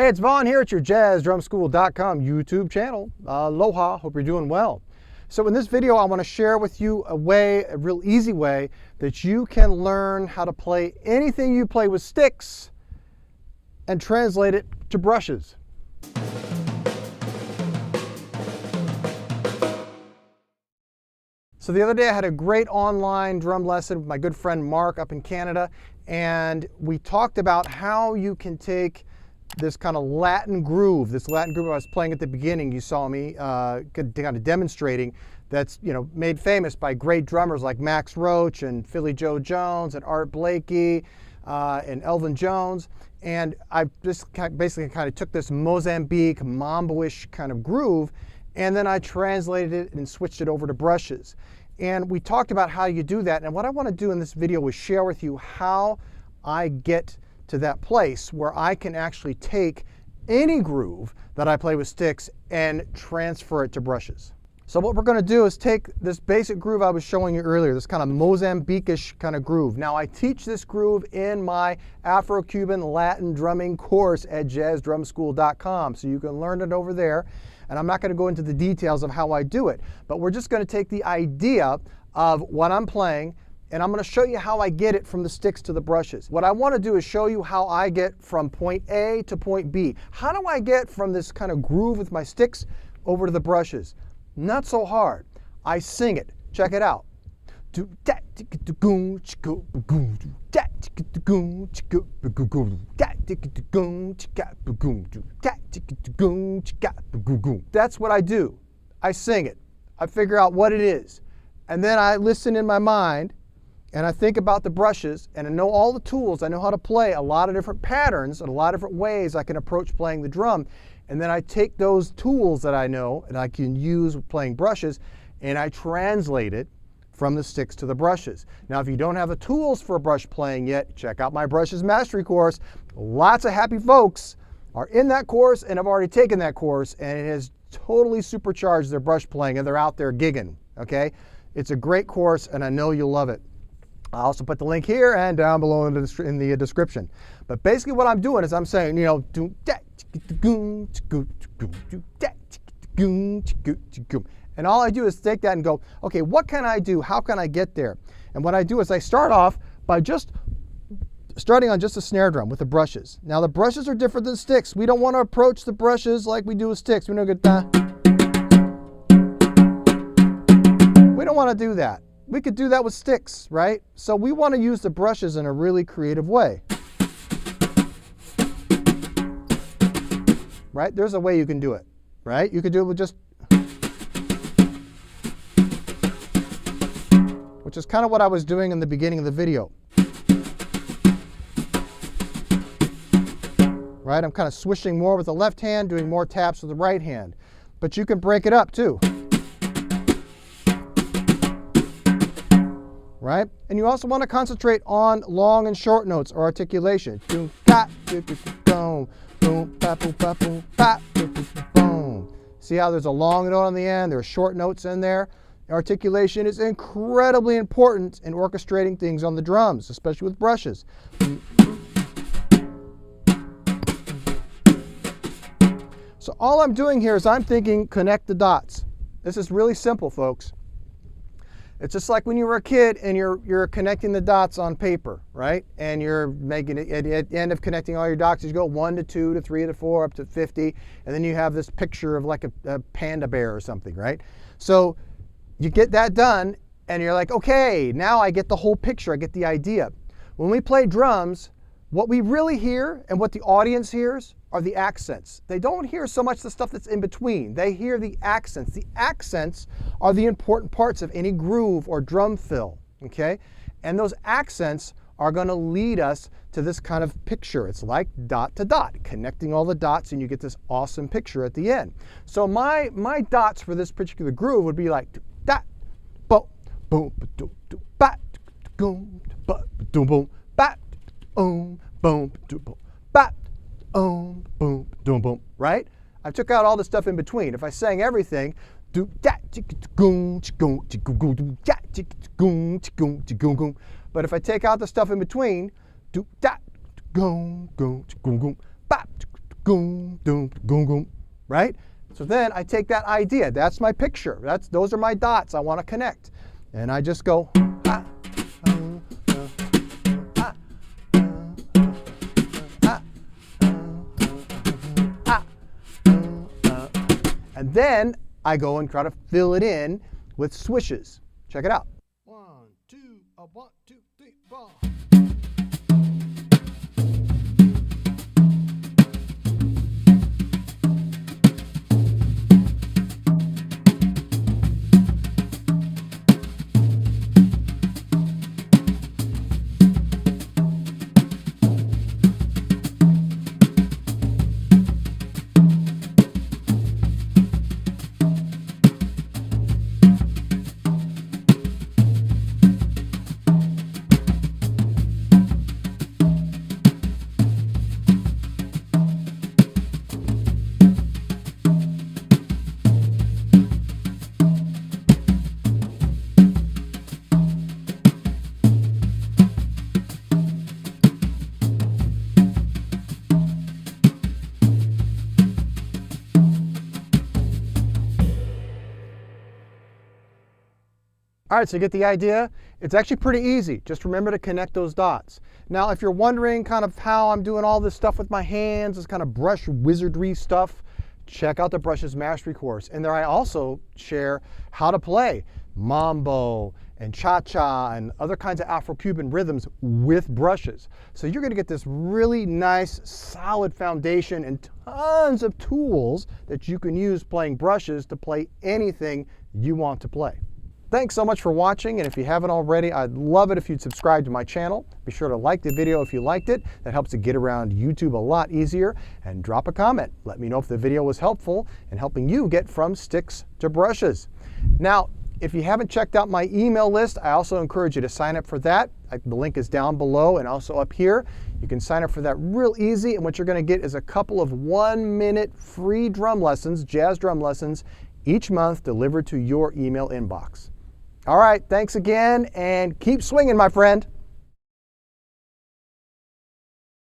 Hey, it's Vaughn here at your jazzdrumschool.com YouTube channel. Aloha, hope you're doing well. So in this video, I want to share with you a real easy way that you can learn how to play anything you play with sticks and translate it to brushes. So the other day I had a great online drum lesson with my good friend Mark up in Canada, and we talked about how you can take this kind of Latin groove I was playing at the beginning, you saw me kind of demonstrating, that's made famous by great drummers like Max Roach and Philly Joe Jones and Art Blakey and Elvin Jones. And I just basically kind of took this Mozambique, mambo-ish kind of groove, and then I translated it and switched it over to brushes. And we talked about how you do that. And what I want to do in this video is share with you how I get to that place where I can actually take any groove that I play with sticks and transfer it to brushes. So what we're going to do is take this basic groove I was showing you earlier, this kind of Mozambique-ish kind of groove. Now I teach this groove in my Afro-Cuban Latin drumming course at jazzdrumschool.com, so you can learn it over there. And I'm not going to go into the details of how I do it, but we're just going to take the idea of what I'm playing, and I'm going to show you how I get it from the sticks to the brushes. What I want to do is show you how I get from point A to point B. How do I get from this kind of groove with my sticks over to the brushes? Not so hard. I sing it. Check it out. That's what I do. I sing it. I figure out what it is. And then I listen in my mind, and I think about the brushes, and I know all the tools. I know how to play a lot of different patterns and a lot of different ways I can approach playing the drum. And then I take those tools that I know and I can use with playing brushes, and I translate it from the sticks to the brushes. Now, if you don't have the tools for brush playing yet, check out my Brushes Mastery course. Lots of happy folks are in that course and have already taken that course, and it has totally supercharged their brush playing, and they're out there gigging, okay? It's a great course, and I know you'll love it. I'll also put the link here and down below in the description. But basically what I'm doing is I'm saying, and all I do is take that and go, okay, what can I do? How can I get there? And what I do is I start off by just starting on just a snare drum with the brushes. Now the brushes are different than sticks. We don't want to approach the brushes like we do with sticks. We don't get that. We don't want to do that. We could do that with sticks, right? So we want to use the brushes in a really creative way. Right? There's a way you can do it, right? You could do it with just, which is kind of what I was doing in the beginning of the video. Right? I'm kind of swishing more with the left hand, doing more taps with the right hand. But you can break it up too. Right? And you also want to concentrate on long and short notes or articulation. See how there's a long note on the end, there are short notes in there. Articulation is incredibly important in orchestrating things on the drums, especially with brushes. So all I'm doing here is I'm thinking connect the dots. This is really simple, folks. It's just like when you were a kid and you're connecting the dots on paper, right? And you're making it, at the end of connecting all your dots, you go 1 to 2 to 3 to 4 up to 50, and then you have this picture of like a panda bear or something, right? So you get that done, and you're like, okay, now I get the whole picture, I get the idea. When we play drums, what we really hear and what the audience hears are the accents. They don't hear so much the stuff that's in between. They hear the accents. The accents are the important parts of any groove or drum fill, okay? And those accents are going to lead us to this kind of picture. It's like dot to dot, connecting all the dots, and you get this awesome picture at the end. So my dots for this particular groove would be like dot, boom, boom, boom, bat, boom, boom, boom, bat, boom, boom, boom, bat. Boom, boom, boom, right? I took out all the stuff in between. If I sang everything, but if I take out the stuff in between, goom, doom, goom, goom, right? So then I take that idea, that's my picture, those are my dots I want to connect. And I just go, ah, ah, and then I go and try to fill it in with swishes. Check it out. 1, 2, 1, 2, 3, 4. All right, so you get the idea? It's actually pretty easy. Just remember to connect those dots. Now, if you're wondering kind of how I'm doing all this stuff with my hands, this kind of brush wizardry stuff, check out the Brushes Mastery course. And there I also share how to play mambo and cha-cha and other kinds of Afro-Cuban rhythms with brushes. So you're gonna get this really nice, solid foundation and tons of tools that you can use playing brushes to play anything you want to play. Thanks so much for watching, and if you haven't already, I'd love it if you'd subscribe to my channel. Be sure to like the video if you liked it. That helps to get around YouTube a lot easier. And drop a comment. Let me know if the video was helpful in helping you get from sticks to brushes. Now, if you haven't checked out my email list, I also encourage you to sign up for that. The link is down below and also up here. You can sign up for that real easy, and what you're going to get is a couple of 1-minute free drum lessons, jazz drum lessons, each month delivered to your email inbox. All right, thanks again, and keep swinging, my friend.